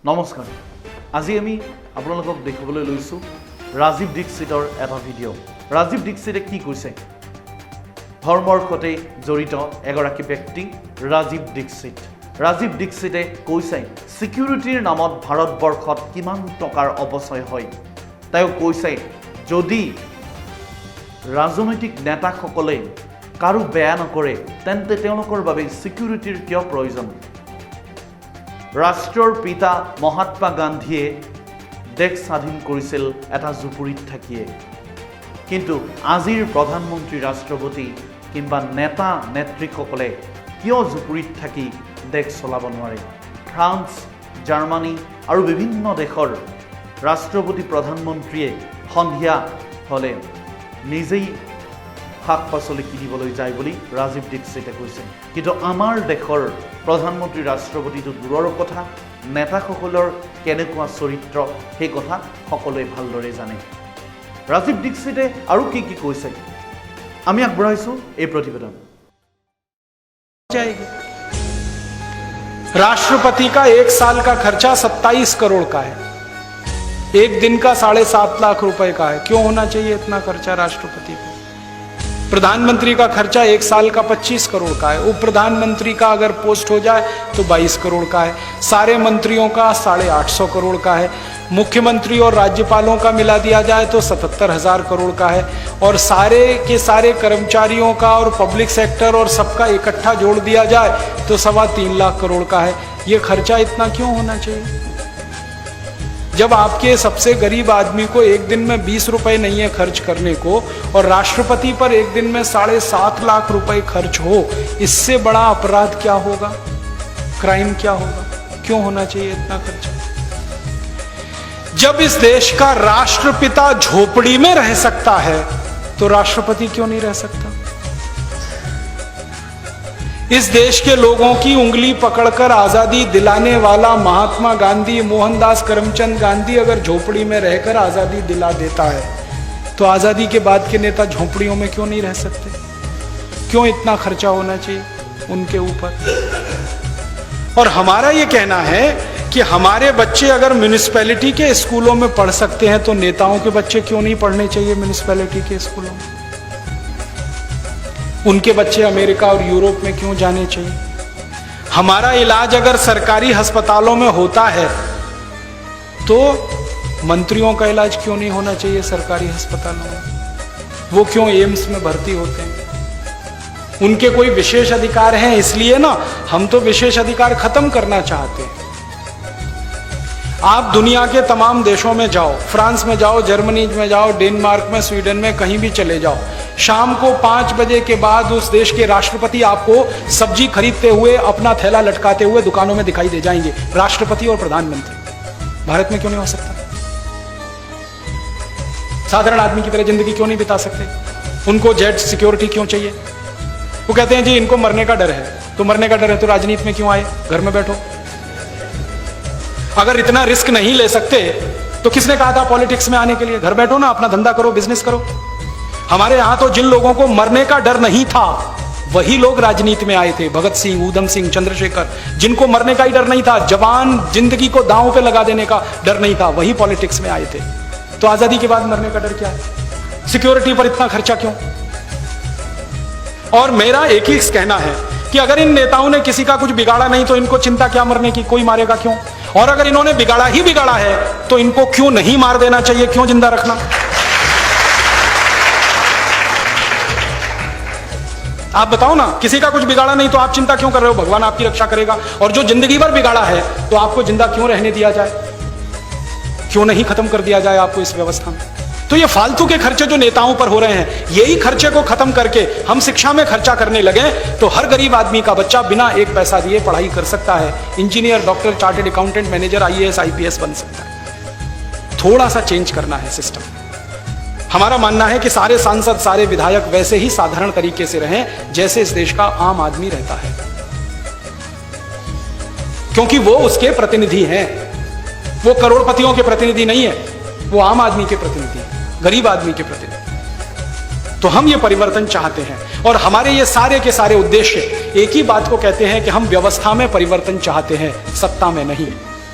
নমস্কাৰ। আজি আমি আপোনালোকক দেখিবলৈ লৈছোঁ ৰাজীৱ দীক্ষিতৰ এটা ভিডিঅ'। ৰাজীৱ দীক্ষিতে কি কৈছে? ধৰ্মৰ সৈতে জড়িত এগৰাকী ব্যক্তি ৰাজীৱ দীক্ষিত। ৰাজীৱ দীক্ষিতে কৈছে সিকিউৰিটিৰ নামত ভাৰতবৰ্ষত কিমান টকাৰ অপচয় হয়। তেওঁ কৈছে যদি ৰাজনৈতিক নেতাসকলে কাৰো বেয়া নকৰে তেন্তে তেওঁলোকৰ বাবে সিকিউৰিটিৰ কিয় প্ৰয়োজন? ৰাষ্ট্ৰৰ পিতা মহাত্মা গান্ধীয়ে দেশ স্বাধীন কৰিছিল এটা জুপুৰিত থাকিয়ে, কিন্তু আজিৰ প্ৰধানমন্ত্ৰী ৰাষ্ট্ৰপতি কিংবা নেতা নেত্ৰীসকলে কিয় জুপুৰিত থাকি দেশ চলাব নোৱাৰে? ফ্ৰান্স, জাৰ্মানী আৰু বিভিন্ন দেশৰ ৰাষ্ট্ৰপতি প্ৰধানমন্ত্ৰীয়ে সন্ধিয়া হ'লে নিজেই শাক পাচলি কিনিবলৈ যায় বুলি ৰাজীৱ দীক্ষিতে কৈছে। কিন্তু আমাৰ দেশৰ প্ৰধানমন্ত্ৰী ৰাষ্ট্ৰপতিটো দূৰৰ কথা, নেতাসকলৰ কেনেকুৱা চৰিত্ৰ সেই কথা সকলোৱে ভালদৰে জানে। ৰাজীৱ দীক্ষিতে আৰু কি কি কৈছে আমি আগবঢ়াইছোঁ এই প্ৰতিবেদন। राष्ट्रपति का 1 साल का खर्चा 27 करोड़ का है, एक दिन का 7.5 लाख रुपए का है। क्यों होना चाहिए इतना खर्चा राष्ट्रपति को? प्रधानमंत्री का खर्चा 1 साल का 25 करोड़ का है। उप प्रधानमंत्री का अगर पोस्ट हो जाए तो 22 करोड़ का है। सारे मंत्रियों का 850 करोड़ का है। मुख्यमंत्री और राज्यपालों का मिला दिया जाए तो 77,000 करोड़ का है। और सारे के सारे कर्मचारियों का और पब्लिक सेक्टर और सबका इकट्ठा जोड़ दिया जाए तो 3.25 लाख करोड़ का है। ये खर्चा इतना क्यों होना चाहिए? जब आपके सबसे गरीब आदमी को एक दिन में 20 रुपए नहीं है खर्च करने को और राष्ट्रपति पर एक दिन में 7.5 लाख रुपए खर्च हो, इससे बड़ा अपराध क्या होगा? क्राइम क्या होगा? क्यों होना चाहिए इतना खर्चा? जब इस देश का राष्ट्रपिता झोपड़ी में रह सकता है तो राष्ट्रपति क्यों नहीं रह सकता? इस देश के लोगों की उंगली पकड़कर आजादी दिलाने वाला महात्मा गांधी, मोहनदास करमचंद गांधी अगर झोपड़ी में रहकर आजादी दिला देता है तो आजादी के बाद के नेता झोपड़ियों में क्यों नहीं रह सकते? क्यों इतना खर्चा होना चाहिए उनके ऊपर? और हमारा ये कहना है कि हमारे बच्चे अगर म्युनिसिपैलिटी के स्कूलों में पढ़ सकते हैं तो नेताओं के बच्चे क्यों नहीं पढ़ने चाहिए म्युनिसिपैलिटी के स्कूलों में? उनके बच्चे अमेरिका और यूरोप में क्यों जाने चाहिए? हमारा इलाज अगर सरकारी अस्पतालों में होता है तो मंत्रियों का इलाज क्यों नहीं होना चाहिए सरकारी अस्पतालों में? वो क्यों एम्स में भर्ती होते हैं? उनके कोई विशेष अधिकार हैं इसलिए ना, हम तो विशेष अधिकार खत्म करना चाहते हैं। आप दुनिया के तमाम देशों में जाओ, फ्रांस में जाओ, जर्मनी में जाओ, डेनमार्क में, स्वीडन में, कहीं भी चले जाओ, शाम को 5 बजे के बाद उस देश के राष्ट्रपति आपको सब्जी खरीदते हुए अपना थैला लटकाते हुए दुकानों में दिखाई दे जाएंगे। राष्ट्रपति और प्रधानमंत्री भारत में क्यों नहीं हो सकता? साधारण आदमी की तरह जिंदगी क्यों नहीं बिता सकते? उनको जेट सिक्योरिटी क्यों चाहिए? वो कहते हैं जी इनको मरने का डर है, तो मरने का डर है तो राजनीति में क्यों आए? घर में बैठो। अगर इतना रिस्क नहीं ले सकते तो किसने कहा था पॉलिटिक्स में आने के लिए? घर बैठो ना, अपना धंधा करो, बिजनेस करो। हमारे यहां तो जिन लोगों को मरने का डर नहीं था वही लोग राजनीति में आए थे। भगत सिंह, ऊधम सिंह, चंद्रशेखर, जिनको मरने का ही डर नहीं था, जवान जिंदगी को दांव पे लगा देने का डर नहीं था, वही पॉलिटिक्स में आए थे। तो आजादी के बाद मरने का डर क्या है? सिक्योरिटी पर इतना खर्चा क्यों? और मेरा एक ही कहना है कि अगर इन नेताओं ने किसी का कुछ बिगाड़ा नहीं तो इनको चिंता क्या मरने की? कोई मारेगा क्यों? और अगर इन्होंने बिगाड़ा ही बिगाड़ा है तो इनको क्यों नहीं मार देना चाहिए? क्यों जिंदा रखना? आप बताओ ना, किसी का कुछ बिगाड़ा नहीं तो आप चिंता क्यों कर रहे हो? भगवान आपकी रक्षा करेगा। और जो जिंदगी भर बिगाड़ा है तो आपको जिंदा क्यों रहने दिया जाए? क्यों नहीं खत्म कर दिया जाए आपको इस व्यवस्था में? तो ये फालतू के खर्चे जो नेताओं पर हो रहे हैं, यही खर्चे को खत्म करके हम शिक्षा में खर्चा करने लगे तो हर गरीब आदमी का बच्चा बिना 1 पैसा दिए पढ़ाई कर सकता है। Engineer, doctor, chartered accountant, manager, IAS, IPS बन सकता है। थोड़ा सा चेंज करना है सिस्टम। हमारा मानना है कि सारे सांसद, सारे विधायक वैसे ही साधारण तरीके से रहें जैसे इस देश का आम आदमी रहता है, क्योंकि वो उसके प्रतिनिधि हैं। वो करोड़पतियों के प्रतिनिधि नहीं है, वो आम आदमी के प्रतिनिधि हैं, गरीब आदमी के प्रतिनिधि। तो हम ये परिवर्तन चाहते हैं और हमारे ये सारे के सारे उद्देश्य एक ही बात को कहते हैं कि हम व्यवस्था में परिवर्तन चाहते हैं, सत्ता में नहीं।